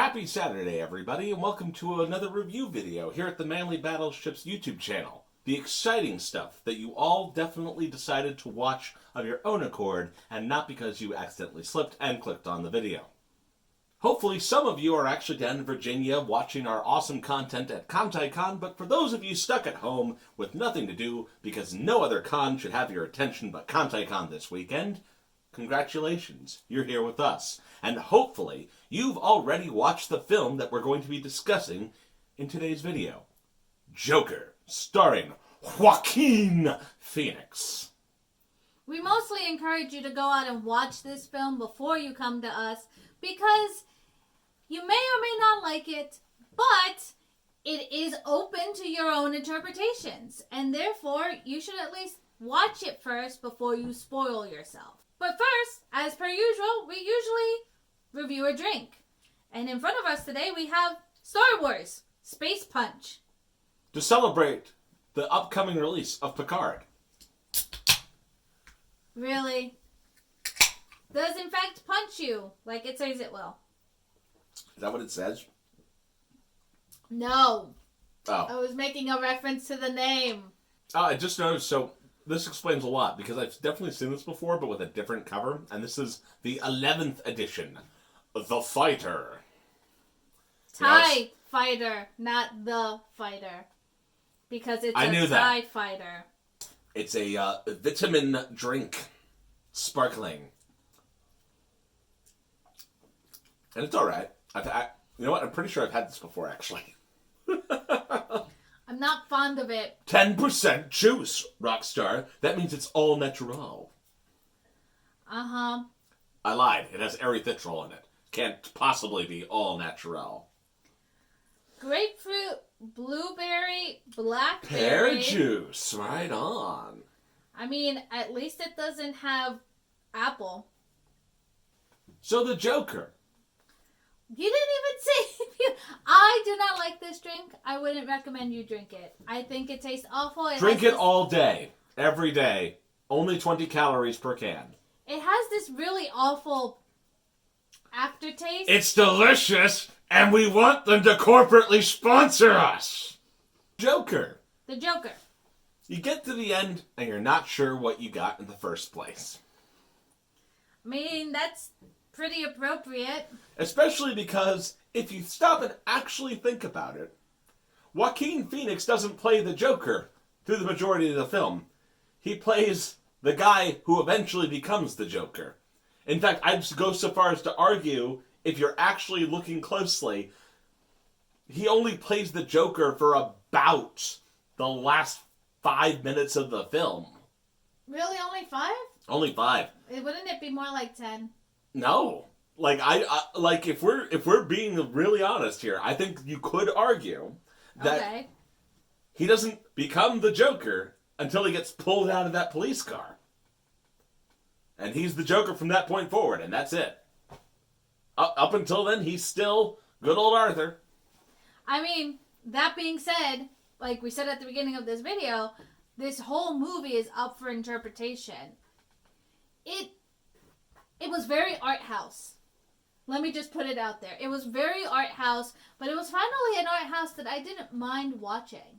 Happy Saturday, everybody, and welcome to another review video here at the Manly Battleships YouTube channel. The exciting stuff that you all definitely decided to watch of your own accord and not because you accidentally slipped and clicked on the video. Hopefully some of you are actually down in Virginia watching our awesome content at ConTiCon, but for those of you stuck at home with nothing to do because no other con should have your attention but ConTiCon this weekend, congratulations, you're here with us. And hopefully you've already watched the film that we're going to be discussing in today's video. Joker, starring Joaquin Phoenix. We mostly encourage you to go out and watch this film before you come to us because you may or may not like it, but it is open to your own interpretations, and therefore you should at least watch it first before you spoil yourself. But first, as per usual, we usually review a drink. And in front of us today we have Star Wars Space Punch. To celebrate the upcoming release of Picard. Really? Does in fact punch you like it says it will. Is that what it says? No. Oh. I was making a reference to the name. Oh, I just noticed, so this explains a lot, because I've definitely seen this before, but with a different cover, and this is the 11th edition, The Fighter. TIE Fighter, not The Fighter. Because it's a TIE Fighter. It's a vitamin drink. Sparkling. And it's alright. You know what? I'm pretty sure I've had this before, actually. I'm not fond of it. 10% juice, Roxstar. That means it's all natural. Uh-huh. I lied. It has erythritol in it. Can't possibly be all natural. Grapefruit, blueberry, blackberry. Pear juice. Right on. I mean, at least it doesn't have apple. So the Joker. You didn't even say... I do not like this drink. I wouldn't recommend you drink it. I think it tastes awful. Drink it all day. Every day. Only 20 calories per can. It has this really awful aftertaste. It's delicious, and we want them to corporately sponsor us. Joker. The Joker. You get to the end, and you're not sure what you got in the first place. I mean, that's pretty appropriate. Especially because, if you stop and actually think about it, Joaquin Phoenix doesn't play the Joker through the majority of the film. He plays the guy who eventually becomes the Joker. In fact, I'd go so far as to argue, if you're actually looking closely, he only plays the Joker for about the last 5 minutes of the film. Really? Only 5? Only 5. Wouldn't it be more like 10? No. Like, like if we're being really honest here, I think you could argue that he doesn't become the Joker until he gets pulled out of that police car. And he's the Joker from that point forward, and that's it. Up until then, he's still good old Arthur. I mean, that being said, like we said at the beginning of this video, this whole movie is up for interpretation. It was very art house. Let me just put it out there. It was very art house, but it was finally an art house that I didn't mind watching.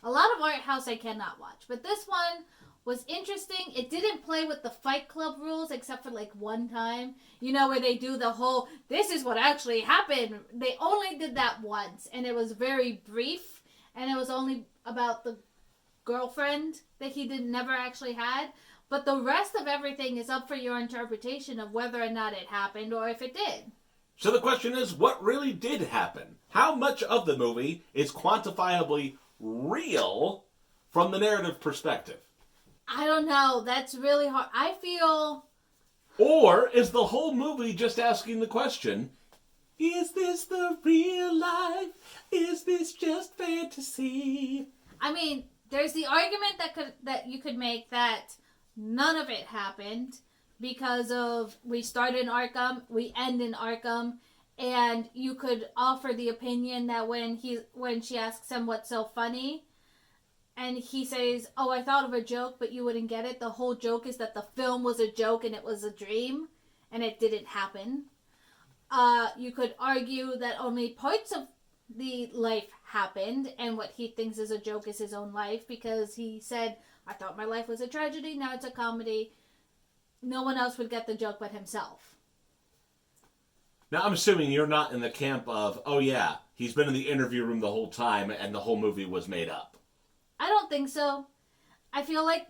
A lot of art house I cannot watch, but this one was interesting. It didn't play with the Fight Club rules except for like one time. You know, where they do the whole, this is what actually happened. They only did that once, and it was very brief, and it was only about the girlfriend that he never actually had. But the rest of everything is up for your interpretation of whether or not it happened or if it did. So the question is, what really did happen? How much of the movie is quantifiably real from the narrative perspective? I don't know. That's really hard. I feel... Or is the whole movie just asking the question, is this the real life? Is this just fantasy? I mean, there's the argument that you could make that none of it happened because of we start in Arkham, we end in Arkham, and you could offer the opinion that when she asks him what's so funny, and he says, oh, I thought of a joke, but you wouldn't get it. The whole joke is that the film was a joke and it was a dream, and it didn't happen. You could argue that only parts of the life happened, and what he thinks is a joke is his own life, because he said, I thought my life was a tragedy, now it's a comedy. No one else would get the joke but himself. Now, I'm assuming you're not in the camp of, oh yeah, he's been in the interview room the whole time and the whole movie was made up. I don't think so. I feel like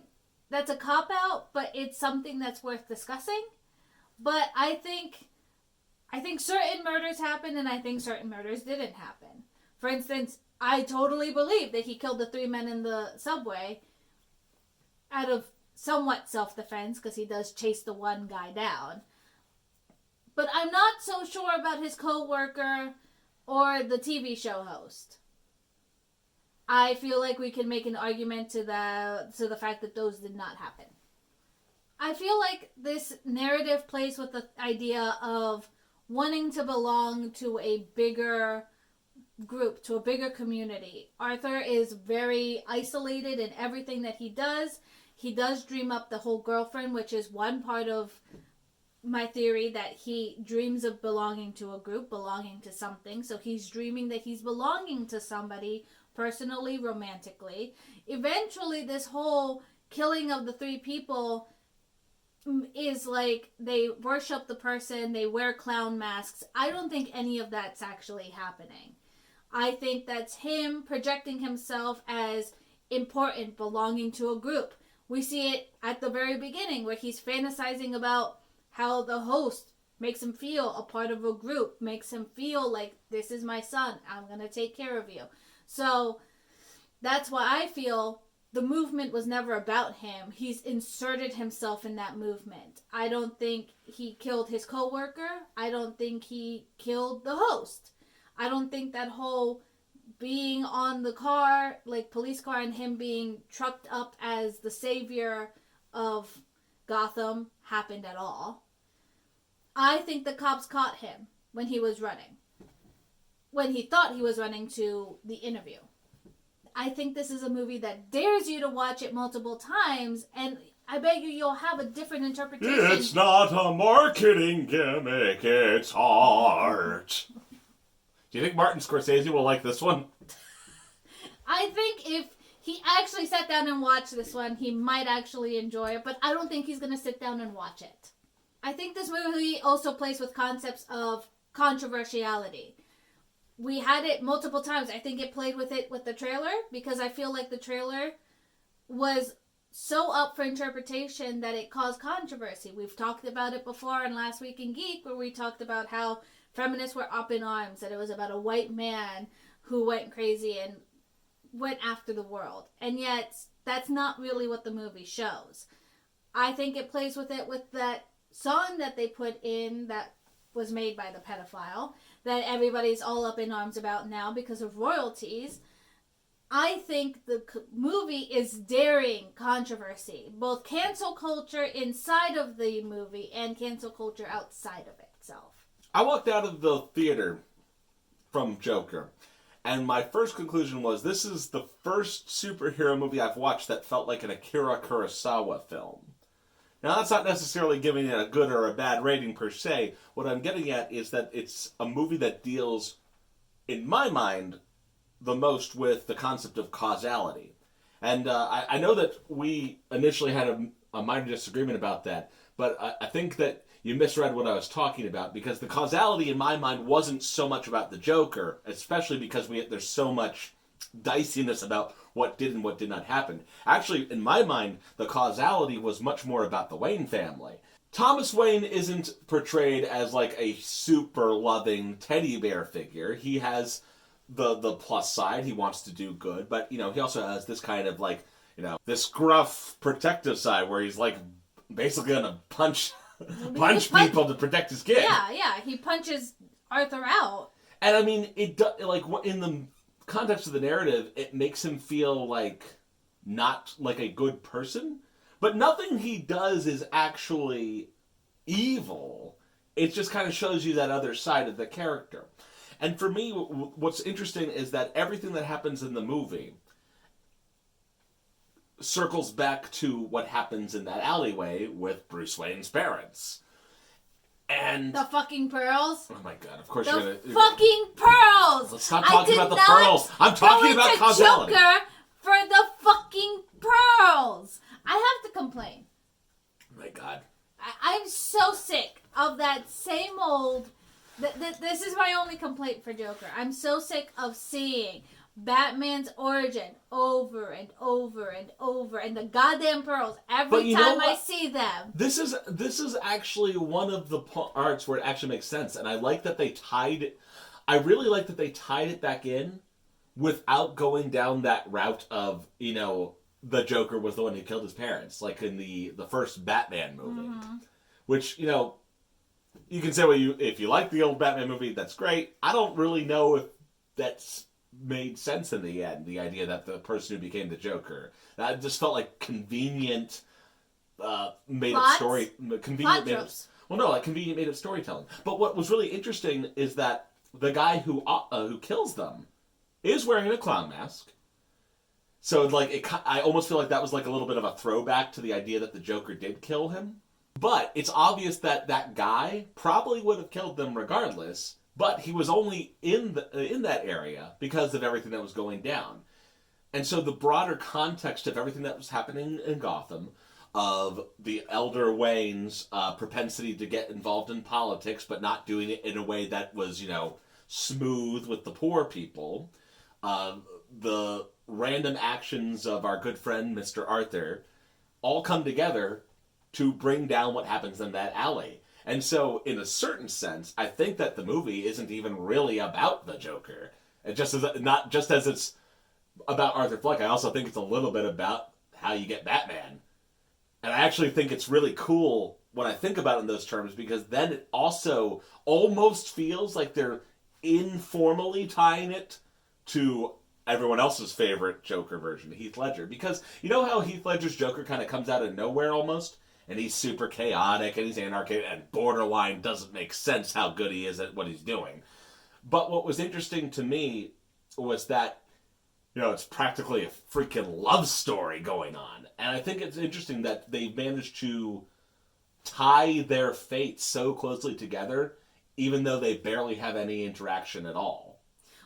that's a cop-out, but it's something that's worth discussing. But I think certain murders happened, and I think certain murders didn't happen. For instance, I totally believe that he killed the 3 men in the subway out of somewhat self-defense, because he does chase the one guy down. But I'm not so sure about his co-worker or the TV show host. I feel like we can make an argument to the fact that those did not happen. I feel like this narrative plays with the idea of wanting to belong to a bigger group, to a bigger community. Arthur is very isolated in everything that he does. He does dream up the whole girlfriend, which is one part of my theory, that he dreams of belonging to a group, belonging to something. So he's dreaming that he's belonging to somebody personally, romantically. Eventually, this whole killing of the 3 people is like they worship the person, they wear clown masks. I don't think any of that's actually happening. I think that's him projecting himself as important, belonging to a group. We see it at the very beginning where he's fantasizing about how the host makes him feel a part of a group, makes him feel like, this is my son, I'm going to take care of you. So that's why I feel the movement was never about him. He's inserted himself in that movement. I don't think he killed his coworker. I don't think he killed the host. I don't think that whole being on the car, like police car, and him being trucked up as the savior of Gotham happened at all. I think the cops caught him when he was running. When he thought he was running to the interview. I think this is a movie that dares you to watch it multiple times, and I bet you'll have a different interpretation. It's not a marketing gimmick, it's art. Do you think Martin Scorsese will like this one? I think if he actually sat down and watched this one, he might actually enjoy it, but I don't think he's going to sit down and watch it. I think this movie also plays with concepts of controversiality. We had it multiple times. I think it played with it with the trailer, because I feel like the trailer was so up for interpretation that it caused controversy. We've talked about it before in Last Week in Geek, where we talked about how feminists were up in arms, that it was about a white man who went crazy and went after the world. And yet, that's not really what the movie shows. I think it plays with it with that song that they put in that was made by the pedophile, that everybody's all up in arms about now because of royalties. I think the movie is daring controversy, both cancel culture inside of the movie and cancel culture outside of itself. I walked out of the theater from Joker, and my first conclusion was, this is the first superhero movie I've watched that felt like an Akira Kurosawa film. Now, that's not necessarily giving it a good or a bad rating per se. What I'm getting at is that it's a movie that deals, in my mind, the most with the concept of causality. And I know that we initially had a minor disagreement about that, but I think that you misread what I was talking about, because the causality in my mind wasn't so much about the Joker, especially because there's so much diciness about what did and what did not happen. Actually, in my mind, the causality was much more about the Wayne family. Thomas Wayne isn't portrayed as like a super loving teddy bear figure. He has the plus side. He wants to do good, but he also has this kind of like, this gruff protective side where he's like basically gonna punch people to protect his kid. Yeah, he punches Arthur out. And I mean, like in the context of the narrative, it makes him feel like not like a good person, but nothing he does is actually evil. It just kind of shows you that other side of the character. And for me, what's interesting is that everything that happens in the movie circles back to what happens in that alleyway with Bruce Wayne's parents. And the fucking pearls. Oh my god! Of course the you're gonna fucking pearls. Let's stop talking about the pearls. I'm talking about causality. Joker for the fucking pearls. I have to complain. Oh my god! I'm so sick of that same old. This is my only complaint for Joker. I'm so sick of seeing Batman's origin over and over and over, and the goddamn pearls every time I see them. This is actually one of the parts where it actually makes sense, and I like that they tied it. I really like that they tied it back in without going down that route of, you know, the Joker was the one who killed his parents, like in the first Batman movie, which, you know, you can say if you like the old Batman movie, that's great. I don't really know if that's made sense in the end, the idea that the person who became the Joker. That just felt like convenient made up story. Convenient made up, well, no, like convenient made up storytelling. But what was really interesting is that the guy who kills them is wearing a clown mask. So like I almost feel like that was like a little bit of a throwback to the idea that the Joker did kill him. But it's obvious that that guy probably would have killed them regardless. But he was only in that area because of everything that was going down. And so the broader context of everything that was happening in Gotham, of the elder Wayne's propensity to get involved in politics, but not doing it in a way that was, you know, smooth with the poor people, the random actions of our good friend Mr. Arthur, all come together to bring down what happens in that alley. And so, in a certain sense, I think that the movie isn't even really about the Joker. It just is not just as it's about Arthur Fleck. I also think it's a little bit about how you get Batman. And I actually think it's really cool when I think about it in those terms, because then it also almost feels like they're informally tying it to everyone else's favorite Joker version, Heath Ledger. Because you know how Heath Ledger's Joker kind of comes out of nowhere almost? And he's super chaotic, and he's anarchic, and borderline doesn't make sense how good he is at what he's doing. But what was interesting to me was that, you know, it's practically a freaking love story going on. And I think it's interesting that they managed to tie their fates so closely together, even though they barely have any interaction at all.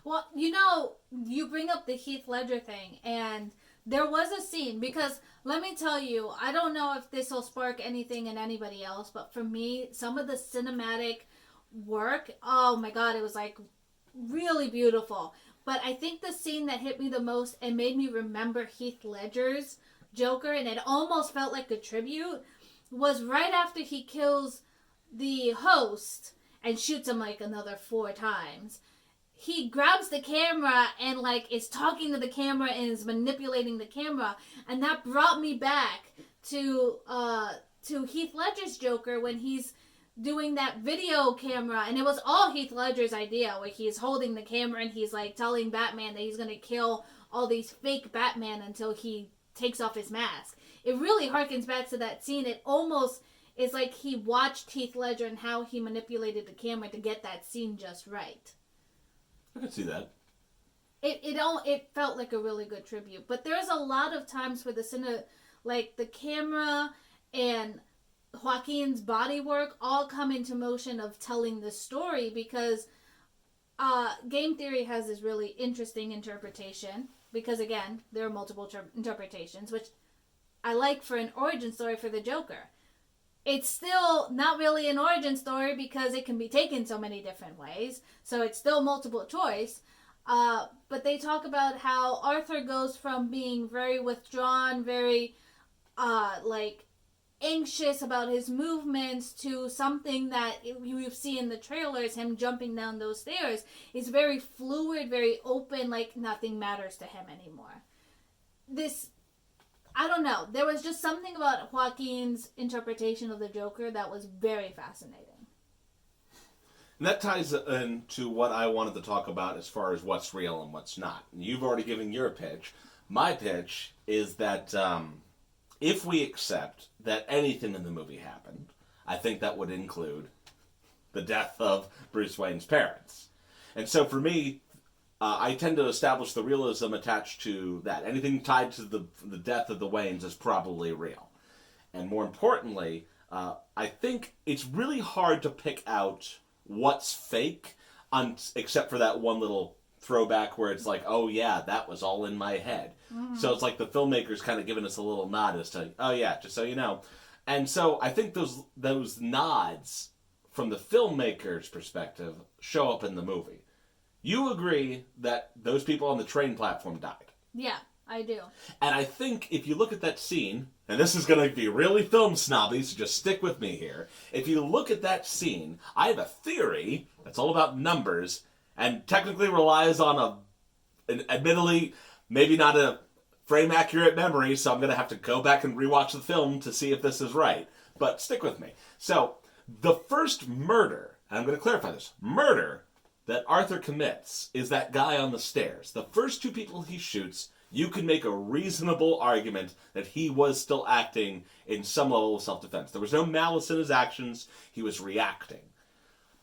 Well, you know, you bring up the Heath Ledger thing, and there was a scene, because let me tell you, I don't know if this will spark anything in anybody else, but for me, some of the cinematic work, oh my god, it was like really beautiful. But I think the scene that hit me the most and made me remember Heath Ledger's Joker, and it almost felt like a tribute, was right after he kills the host and shoots him like another 4 times. He grabs the camera and like is talking to the camera and is manipulating the camera, and that brought me back to Heath Ledger's Joker when he's doing that video camera, and it was all Heath Ledger's idea, where he's holding the camera and he's like telling Batman that he's gonna kill all these fake Batman until he takes off his mask. It really harkens back to that scene. It almost is like he watched Heath Ledger and how he manipulated the camera to get that scene just right. I can see that. It felt like a really good tribute, but there's a lot of times where the camera and Joaquin's body work all come into motion of telling the story, because game theory has this really interesting interpretation, because again, there are multiple interpretations, which I like for an origin story for the Joker. It's still not really an origin story because it can be taken so many different ways. So it's still multiple choice. But they talk about how Arthur goes from being very withdrawn, very anxious about his movements, to something that you see in the trailers, him jumping down those stairs, is very fluid, very open, like nothing matters to him anymore. I don't know. There was just something about Joaquin's interpretation of the Joker that was very fascinating. And that ties into what I wanted to talk about as far as what's real and what's not. And you've already given your pitch. My pitch is that if we accept that anything in the movie happened, I think that would include the death of Bruce Wayne's parents. And so for me, I tend to establish the realism attached to that. Anything tied to the death of the Waynes is probably real. And more importantly, I think it's really hard to pick out what's fake, except for that one little throwback where it's like, oh yeah, that was all in my head. Mm-hmm. So it's like the filmmakers kind of giving us a little nod as to, oh yeah, just so you know. And so I think those nods from the filmmaker's perspective show up in the movie. You agree that those people on the train platform died. Yeah, I do. And I think if you look at that scene, and this is going to be really film snobby, so just stick with me here. If you look at that scene, I have a theory that's all about numbers and technically relies on admittedly, maybe not a frame-accurate memory, so I'm going to have to go back and rewatch the film to see if this is right. But stick with me. So, the first murder, and I'm going to clarify this, murder that Arthur commits is that guy on the stairs. The first two people he shoots, you can make a reasonable argument that he was still acting in some level of self-defense. There was no malice in his actions. He was reacting.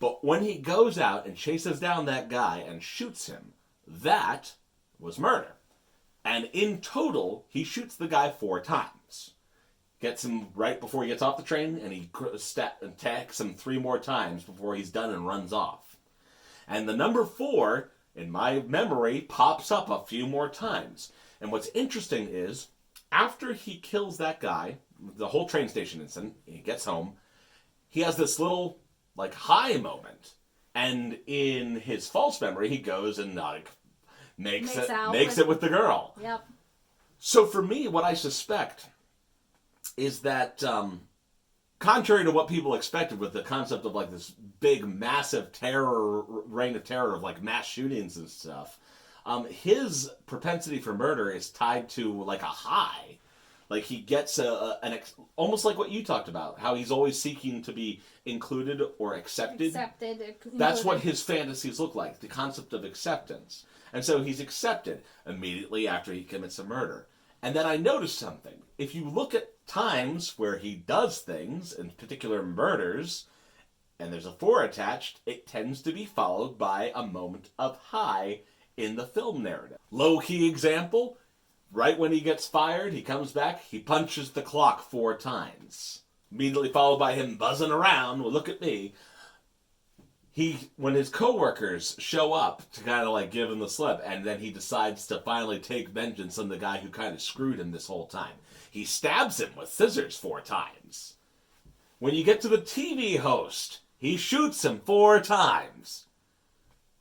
But when he goes out and chases down that guy and shoots him, that was murder. And in total, he shoots the guy 4 times. Gets him right before he gets off the train, and he attacks him 3 more times before he's done and runs off. And the number 4, in my memory, pops up a few more times. And what's interesting is, after he kills that guy, the whole train station incident, he gets home, he has this little, high moment. And in his false memory, he goes and, makes it with the girl. Yep. So for me, what I suspect is that, contrary to what people expected with the concept of this big, massive reign of terror of mass shootings and stuff, his propensity for murder is tied to a high. He gets almost like what you talked about, how he's always seeking to be included or accepted. That's what his fantasies look like, the concept of acceptance. And so he's accepted immediately after he commits a murder. And then I noticed something. If you look at times where he does things, in particular murders, and there's a 4 attached, it tends to be followed by a moment of high in the film narrative. Low-key example, right when he gets fired, he comes back, he punches the clock 4 times. Immediately followed by him buzzing around, well, look at me. When his coworkers show up to kind of give him the slip, and then he decides to finally take vengeance on the guy who kind of screwed him this whole time. He stabs him with scissors 4 times. When you get to the TV host, he shoots him 4 times.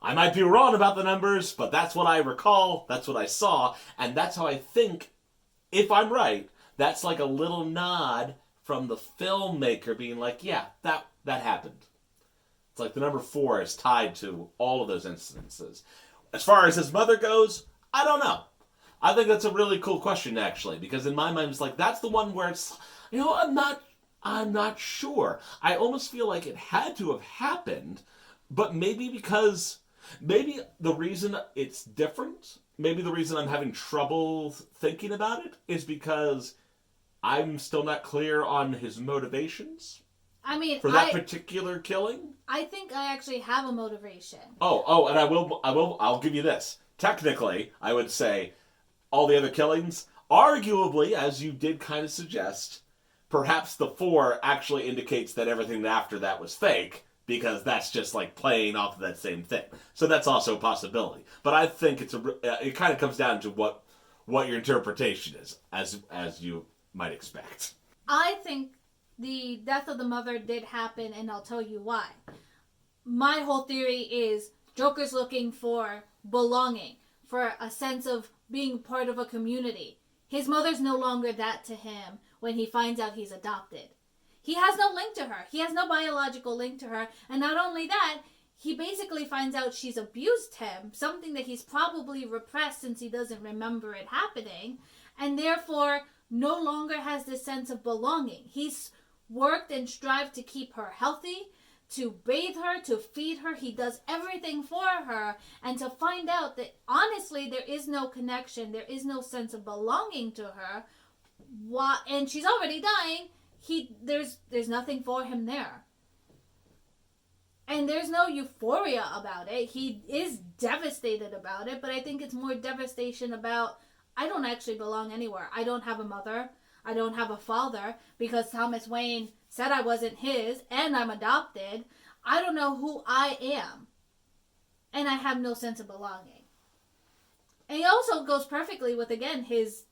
I might be wrong about the numbers, but that's what I recall, that's what I saw, and that's how I think, if I'm right, that's a little nod from the filmmaker being yeah, that happened. It's the number 4 is tied to all of those instances. As far as his mother goes, I don't know. I think that's a really cool question, actually, because in my mind, it's that's the one where it's, I'm not sure. I almost feel like it had to have happened, but maybe the reason it's different, maybe the reason I'm having trouble thinking about it is because I'm still not clear on his motivations. For that particular killing? I think I actually have a motivation. Oh, and I'll give you this. Technically, I would say all the other killings, arguably, as you did kind of suggest, perhaps the 4 actually indicates that everything after that was fake, because that's just playing off of that same thing. So that's also a possibility. But I think it kind of comes down to what your interpretation is, as you might expect. I think the death of the mother did happen, and I'll tell you why. My whole theory is Joker's looking for belonging, for a sense of being part of a community. His mother's no longer that to him when he finds out he's adopted. He has no link to her. He has no biological link to her. And not only that, he basically finds out she's abused him, something that he's probably repressed since he doesn't remember it happening, and therefore no longer has this sense of belonging. He's worked and strived to keep her healthy, to bathe her, to feed her. He does everything for her. And to find out that, honestly, there is no connection, there is no sense of belonging to her, and she's already dying, there's nothing for him there. And there's no euphoria about it. He is devastated about it, but I think it's more devastation about, I don't actually belong anywhere. I don't have a mother. I don't have a father because Thomas Wayne said I wasn't his and I'm adopted. I don't know who I am. And I have no sense of belonging. And he also goes perfectly with, again, his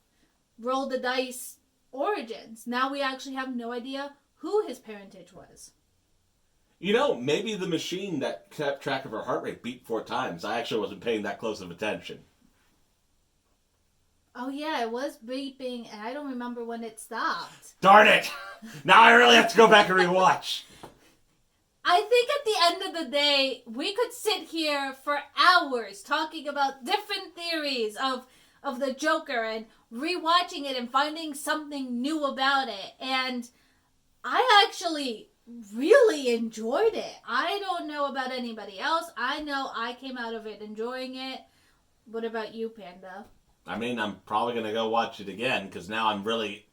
roll the dice origins. Now we actually have no idea who his parentage was. You know, maybe the machine that kept track of her heart rate beat 4 times. I actually wasn't paying that close of attention. Oh yeah, it was beeping, and I don't remember when it stopped. Darn it! Now I really have to go back and rewatch. I think at the end of the day, we could sit here for hours talking about different theories of the Joker and rewatching it and finding something new about it. And I actually really enjoyed it. I don't know about anybody else. I know I came out of it enjoying it. What about you, Panda? I mean, I'm probably going to go watch it again, because now I'm really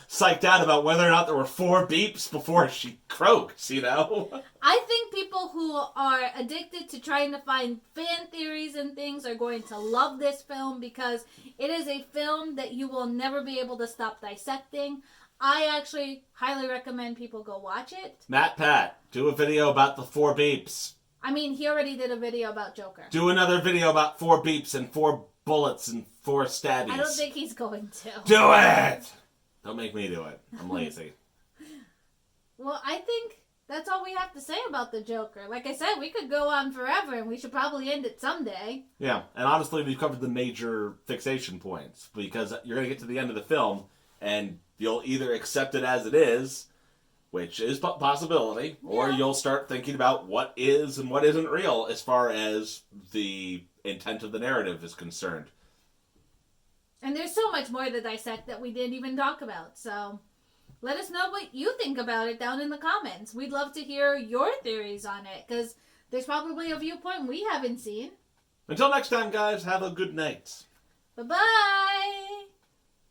psyched out about whether or not there were 4 beeps before she croaks, you know? I think people who are addicted to trying to find fan theories and things are going to love this film, because it is a film that you will never be able to stop dissecting. I actually highly recommend people go watch it. Matt Pat, do a video about the 4 beeps. I mean, he already did a video about Joker. Do another video about 4 beeps and 4 bullets and 4 stabbies. I don't think he's going to. Do it! Don't make me do it. I'm lazy. Well, I think that's all we have to say about the Joker. Like I said, we could go on forever, and we should probably end it someday. Yeah, and honestly, we've covered the major fixation points, because you're going to get to the end of the film, and you'll either accept it as it is, which is a possibility, or you'll start thinking about what is and what isn't real as far as the intent of the narrative is concerned. And there's so much more to dissect that we didn't even talk about, so let us know what you think about it down in the comments. We'd love to hear your theories on it, because there's probably a viewpoint we haven't seen. Until next time, guys, have a good night. Bye-bye!